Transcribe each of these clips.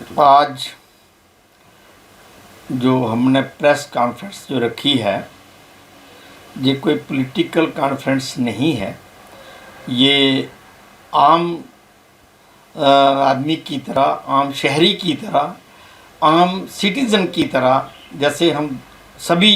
आज जो हमने प्रेस कॉन्फ्रेंस जो रखी है, ये कोई पॉलिटिकल कॉन्फ्रेंस नहीं है। ये आम आदमी की तरह, आम शहरी की तरह, आम सिटीज़न की तरह, जैसे हम सभी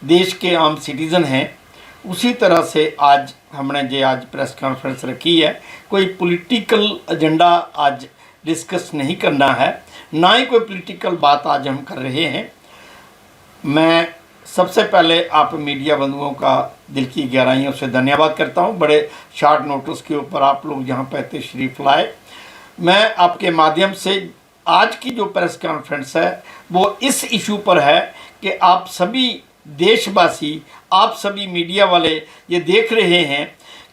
देश के आम सिटीज़न हैं, उसी तरह से आज हमने आज प्रेस कॉन्फ्रेंस रखी है। कोई पॉलिटिकल एजेंडा आज डिस्कस नहीं करना है, ना ही कोई पॉलिटिकल बात आज हम कर रहे हैं। मैं सबसे पहले आप मीडिया बंधुओं का दिल की गहराइयों से धन्यवाद करता हूं। बड़े शॉर्ट नोटिस के ऊपर आप लोग यहाँ पर तशरीफ़ लाए। मैं आपके माध्यम से आज की जो प्रेस कॉन्फ्रेंस है वो इस इशू पर है कि आप सभी देशवासी, आप सभी मीडिया वाले ये देख रहे हैं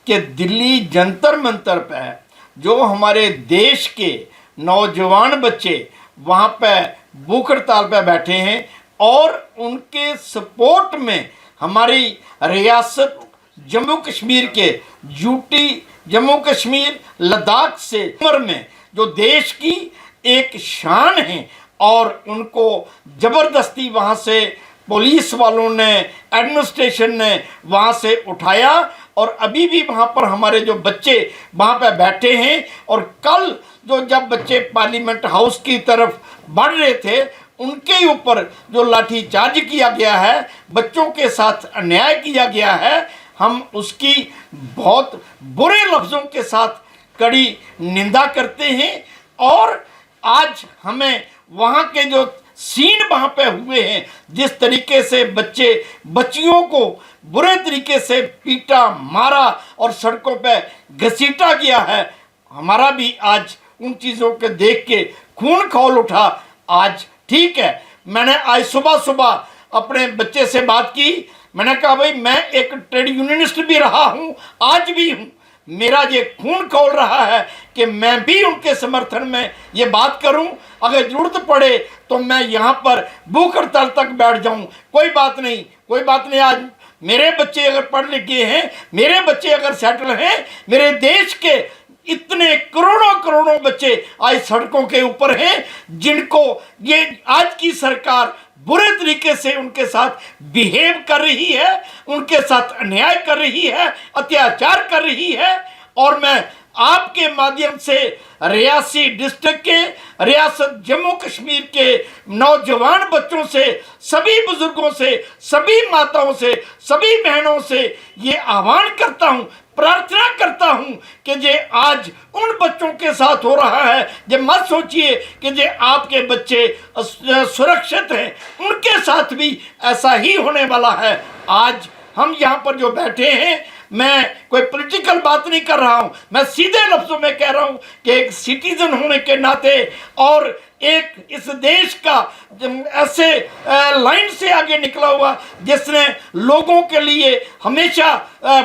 कि दिल्ली जंतर मंतर पर जो हमारे देश के नौजवान बच्चे वहाँ पे भूख हड़ताल पर बैठे हैं और उनके सपोर्ट में हमारी रियासत जम्मू कश्मीर के यूटी, जम्मू कश्मीर, लद्दाख से उम्र में जो देश की एक शान है और उनको ज़बरदस्ती वहाँ से पुलिस वालों ने, एडमिनिस्ट्रेशन ने वहाँ से उठाया और अभी भी वहाँ पर हमारे जो बच्चे वहाँ पर बैठे हैं। और कल जब बच्चे पार्लियामेंट हाउस की तरफ बढ़ रहे थे, उनके ऊपर जो लाठीचार्ज किया गया है, बच्चों के साथ अन्याय किया गया है, हम उसकी बहुत बुरे लफ्ज़ों के साथ कड़ी निंदा करते हैं। और आज हमें वहाँ के जो सीन वहाँ पे हुए हैं, जिस तरीके से बच्चियों को बुरे तरीके से पीटा, मारा और सड़कों पे घसीटा गया है, हमारा भी आज उन चीज़ों के देख के खून खौल उठा। आज ठीक है, मैंने आज सुबह अपने बच्चे से बात की। मैंने कहा भाई, मैं एक ट्रेड यूनियनिस्ट भी रहा हूँ, आज भी हूँ। मेरा ये खून खौल रहा है कि मैं भी उनके समर्थन में ये बात करूं। अगर ज़रूरत पड़े तो मैं यहाँ पर भूख हड़ताल तक बैठ जाऊं, कोई बात नहीं। आज मेरे बच्चे अगर पढ़ लिखे हैं, मेरे बच्चे अगर सेटल हैं, मेरे देश के इतने करोड़ों बच्चे आज सड़कों के ऊपर हैं, जिनको ये आज की सरकार बुरे तरीके से उनके साथ बिहेव कर रही है, उनके साथ अन्याय कर रही है, अत्याचार कर रही है। और मैं आपके माध्यम से रियासी डिस्ट्रिक्ट के, रियासत जम्मू कश्मीर के नौजवान बच्चों से, सभी बुजुर्गों से, सभी माताओं से, सभी बहनों से ये आह्वान करता हूँ, प्रार्थना करता हूं कि जे आज उन बच्चों के साथ हो रहा है, जे मत सोचिए कि जे आपके बच्चे सुरक्षित हैं, उनके साथ भी ऐसा ही होने वाला है। आज हम यहाँ पर जो बैठे हैं, मैं कोई पॉलिटिकल बात नहीं कर रहा हूँ, मैं सीधे लफ्ज़ों में कह रहा हूँ कि एक सिटीजन होने के नाते और एक इस देश का ऐसे लाइन से आगे निकला हुआ जिसने लोगों के लिए हमेशा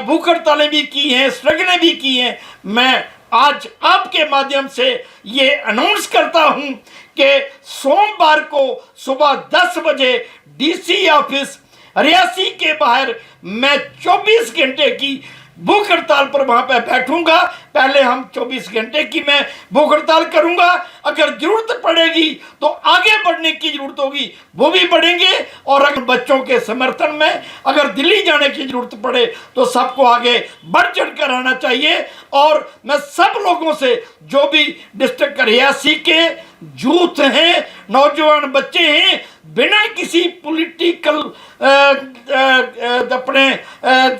भूख हड़तालें भी की हैं, स्ट्रगलें भी की हैं, मैं आज आपके माध्यम से ये अनाउंस करता हूँ कि सोमवार को सुबह 10 बजे डीसी ऑफिस रियासी के बाहर मैं 24 घंटे की भूख हड़ताल पर वहाँ पे बैठूंगा। पहले हम 24 घंटे की मैं भूख हड़ताल करूंगा। अगर जरूरत पड़ेगी तो आगे बढ़ने की जरूरत होगी, वो भी बढ़ेंगे। और अगर बच्चों के समर्थन में अगर दिल्ली जाने की जरूरत पड़े तो सबको आगे बढ़ चढ़ कर आना चाहिए। और मैं सब लोगों से, जो भी डिस्ट्रिक्ट रियासी के यूथ हैं, नौजवान बच्चे हैं, बिना किसी पॉलिटिकल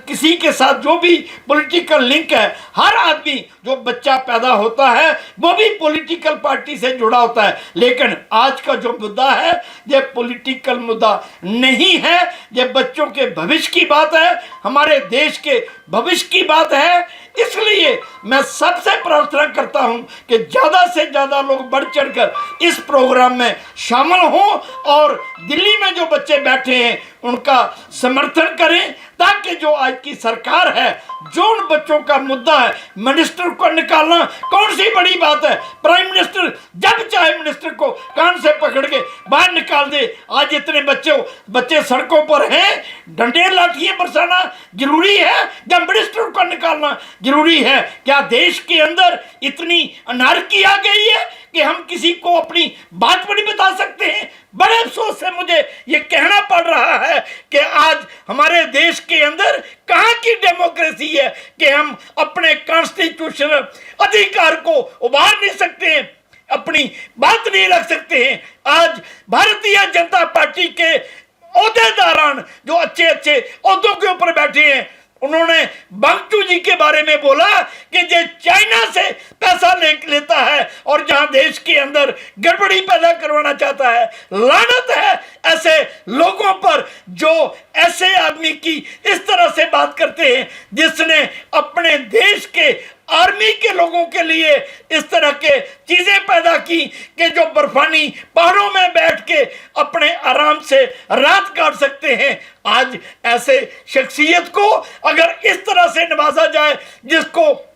किसी के साथ जो भी पॉलिटिकल लिंक है, हर आदमी जो बच्चा पैदा होता है वो भी पॉलिटिकल पार्टी से जुड़ा होता है। लेकिन आज का जो मुद्दा है ये पॉलिटिकल मुद्दा नहीं है, ये बच्चों के भविष्य की बात है, हमारे देश के भविष्य की बात है। इसलिए मैं सबसे प्रार्थना करता हूं कि ज़्यादा से ज़्यादा लोग बढ़ चढ़कर इस प्रोग्राम में शामिल हों और दिल्ली में जो बच्चे बैठे हैं उनका समर्थन करें, ताकि जो आज की सरकार है, जो उन बच्चों का मुद्दा है, मिनिस्टर को निकालना कौन सी बड़ी बात है। प्राइम मिनिस्टर जब चाहे मिनिस्टर को कान से पकड़ के बाहर निकाल दे। आज इतने बच्चे सड़कों पर हैं, डंडे लाठियां बरसाना जरूरी है या मिनिस्टर को निकालना जरूरी है? क्या देश के अंदर इतनी अनारकी आ गई है कि हम किसी को अपनी बात बड़ी बता सकते हैं। बड़े अफसोस से मुझे ये कहना पड़ रहा है कि आज हमारे देश के अंदर कहाँ की डेमोक्रेसी है कि हम अपने कॉन्स्टिट्यूशनल अधिकार को उभार नहीं सकते हैं, अपनी बात नहीं रख सकते हैं। आज भारतीय जनता पार्टी के ओहदेदारान जो अच्छे अच्छे ओहदों के ऊपर बैठे हैं, उन्होंने बंगचू जी के बारे में बोला कि जो चाइना से पैसा लेता है और जहां देश के अंदर गड़बड़ी पैदा करवाना चाहता है। लानत है ऐसे लोगों पर जो ऐसे आदमी की इस तरह से बात करते हैं जिसने अपने देश के आर्मी के लोगों के लिए इस तरह के चीजें पैदा की कि जो बर्फानी पहाड़ों में बैठ के अपने आराम से रात काट सकते हैं। आज ऐसे शख्सियत को अगर इस तरह से नवाजा जाए, जिसको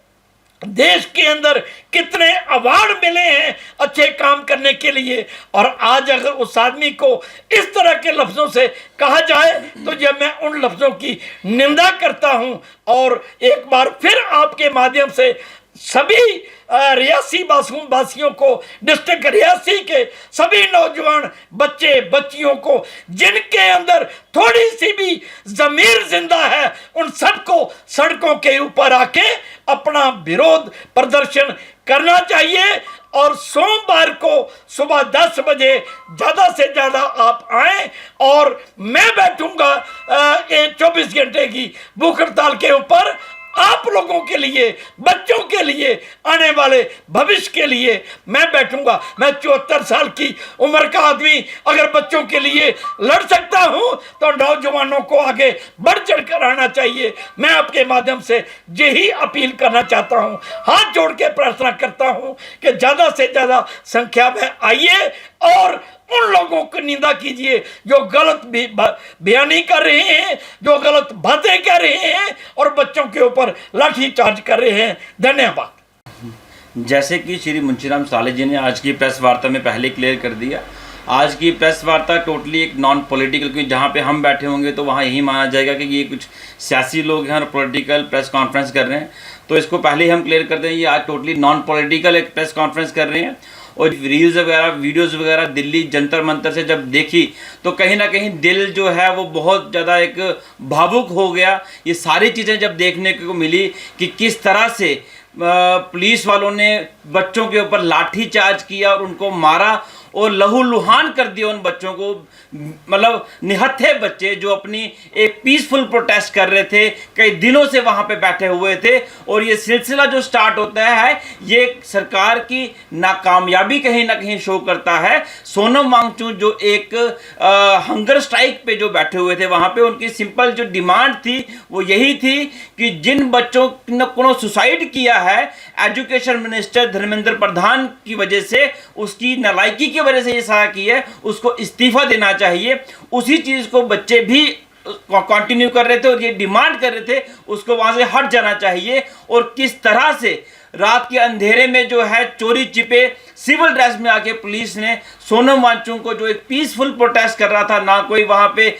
देश के अंदर कितने अवार्ड मिले हैं अच्छे काम करने के लिए, और आज अगर उस आदमी को इस तरह के लफ्जों से कहा जाए तो जब मैं उन लफ्जों की निंदा करता हूं। और एक बार फिर आपके माध्यम से सभी रियासी वासियों को, डिस्ट्रिक्ट रियासी के सभी नौजवान बच्चे बच्चियों को जिनके अंदर थोड़ी सी भी ज़मीर जिंदा है, उन सबको सड़कों के ऊपर आके अपना विरोध प्रदर्शन करना चाहिए। और सोमवार को सुबह 10 बजे ज़्यादा से ज़्यादा आप आएँ और मैं बैठूंगा 24 घंटे की भूख हड़ताल के ऊपर, आप लोगों के लिए, बच्चों के लिए, आने वाले भविष्य के लिए मैं बैठूंगा। मैं 74 साल की उम्र का आदमी अगर बच्चों के लिए लड़ सकता हूं तो नौजवानों को आगे बढ़ चढ़ कर आना चाहिए। मैं आपके माध्यम से यही अपील करना चाहता हूं, हाथ जोड़ के प्रार्थना करता हूं कि ज़्यादा से ज़्यादा संख्या में आइए और उन लोगों की निंदा कीजिए जो गलत बयानी कर रहे हैं, जो गलत बातें कर रहे हैं और बच्चों के ऊपर लाठीचार्ज कर रहे हैं। धन्यवाद। जैसे कि श्री मुंशीराम साले जी ने आज की प्रेस वार्ता में पहले क्लियर कर दिया, आज की प्रेस वार्ता टोटली एक नॉन पॉलिटिकल, क्योंकि जहाँ पे हम बैठे होंगे तो वहाँ यही माना जाएगा कि ये कुछ सियासी लोग हैं और पॉलिटिकल प्रेस कॉन्फ्रेंस कर रहे हैं। तो इसको पहले ही हम क्लियर कर दें, ये आज टोटली नॉन पॉलिटिकल एक प्रेस कॉन्फ्रेंस कर रहे हैं। और रील्स वगैरह, वीडियोस वगैरह दिल्ली जंतर मंतर से जब देखी तो कहीं ना कहीं दिल जो है वो बहुत ज़्यादा एक भावुक हो गया। ये सारी चीज़ें जब देखने को मिली कि किस तरह से पुलिस वालों ने बच्चों के ऊपर लाठी चार्ज किया और उनको मारा और लहूलुहान कर दिया उन बच्चों को, मतलब निहत्थे बच्चे जो अपनी एक पीसफुल प्रोटेस्ट कर रहे थे, कई दिनों से वहाँ पे बैठे हुए थे। और ये सिलसिला जो स्टार्ट होता है ये सरकार की नाकामयाबी कहीं ना कहीं शो करता है। सोनम वांगचुक जो एक हंगर स्ट्राइक पे जो बैठे हुए थे, वहाँ पे उनकी सिंपल जो डिमांड थी वो यही थी कि जिन बच्चों ने सुसाइड किया है एजुकेशन मिनिस्टर धर्मेंद्र प्रधान की वजह से, उसकी नालायकी की वजह से ये सारा किया है, उसको इस्तीफा देना चाहिए। उसी चीज को बच्चे भी कंटिन्यू कर रहे थे और ये डिमांड कर रहे थे उसको वहां से हट जाना चाहिए। और किस तरह से रात के अंधेरे में जो है चोरी छिपे सिविल ड्रेस में आके पुलिस ने सोनम वांगचुक को जो एक पीसफुल प्रोटेस्ट कर रहा था, ना कोई वहाँ पे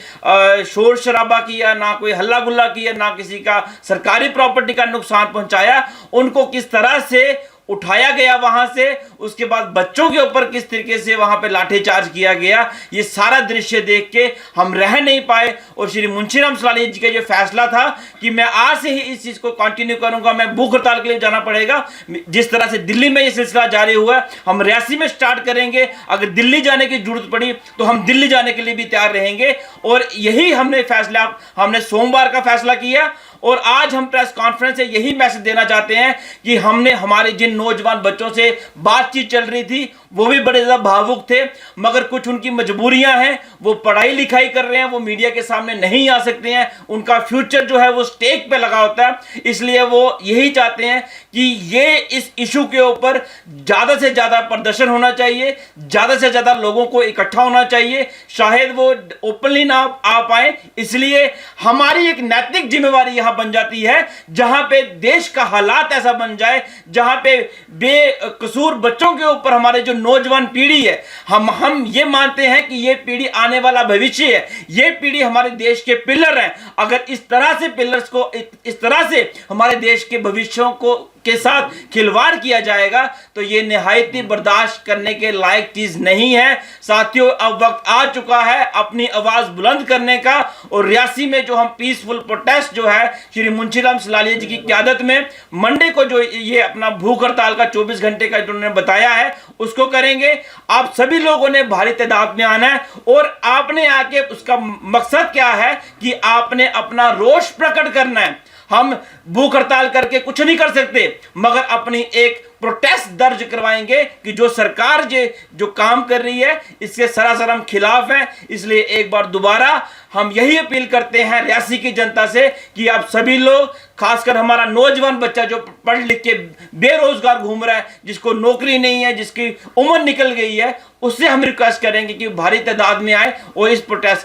शोर शराबा किया, ना कोई हल्ला गुल्ला किया, ना किसी का सरकारी प्रॉपर्टी का नुकसान पहुंचाया, उनको किस तरह से उठाया गया वहां से, उसके बाद बच्चों के ऊपर किस तरीके से वहां पे लाठीचार्ज किया गया, ये सारा दृश्य देख के हम रह नहीं पाए। और श्री मुंशीराम साले जी का जो फैसला था कि मैं आज से ही इस चीज को कंटिन्यू करूंगा, मैं भूख हड़ताल के लिए जाना पड़ेगा। जिस तरह से दिल्ली में ये सिलसिला जारी हुआ, हम रियासी में स्टार्ट करेंगे। अगर दिल्ली जाने की जरूरत पड़ी तो हम दिल्ली जाने के लिए भी तैयार रहेंगे। और यही हमने सोमवार का फैसला किया और आज हम प्रेस कॉन्फ्रेंस से यही मैसेज देना चाहते हैं कि हमने हमारे जिन नौजवान बच्चों से बातचीत चल रही थी वो भी बड़े ज़्यादा भावुक थे, मगर कुछ उनकी मजबूरियां हैं, वो पढ़ाई लिखाई कर रहे हैं, वो मीडिया के सामने नहीं आ सकते हैं, उनका फ्यूचर जो है वो स्टेक पे लगा होता है। इसलिए वो यही चाहते हैं कि ये इस इशू के ऊपर ज़्यादा से ज़्यादा प्रदर्शन होना चाहिए, ज़्यादा से ज़्यादा लोगों को इकट्ठा होना चाहिए। शायद वो ओपनली ना आ पाए, इसलिए हमारी एक नैतिक जिम्मेवारी यहाँ बन जाती है जहां पे देश का हालात ऐसा बन जाए, जहां पे बेकसूर बच्चों के ऊपर हमारे जो नौजवान पीढ़ी है, हम ये मानते हैं कि ये पीढ़ी आने वाला भविष्य है, ये पीढ़ी हमारे देश के पिलर हैं। अगर इस तरह से पिलर्स को, इस तरह से हमारे देश के भविष्यों को के साथ खिलवाड़ किया जाएगा तो ये निहायत ही बर्दाश्त करने के लायक चीज नहीं है। साथियों, अब वक्त आ चुका है अपनी आवाज बुलंद करने का, और रियासी में जो हम पीसफुल प्रोटेस्ट जो है श्री मुंशीराम सलालिया जी की क़यादत में मंडे को जो ये अपना भूख हड़ताल का 24 घंटे का जो उन्होंने बताया है उसको करेंगे। आप सभी लोगों ने भारी तादाद में आना है, और आपने आके उसका मकसद क्या है कि आपने अपना रोष प्रकट करना है। हम भूख हड़ताल करके कुछ नहीं कर सकते, मगर अपनी एक प्रोटेस्ट दर्ज करवाएंगे कि जो सरकार जो काम कर रही है इसके सरासर हम खिलाफ हैं। इसलिए एक बार दोबारा हम यही अपील करते हैं रियासी की जनता से कि आप सभी लोग, खासकर हमारा नौजवान बच्चा जो पढ़ लिख के बेरोजगार घूम रहा है, जिसको नौकरी नहीं है, जिसकी उम्र निकल गई है, उससे हम रिक्वेस्ट करेंगे कि भारी तादाद में आए और इस प्रोटेस्ट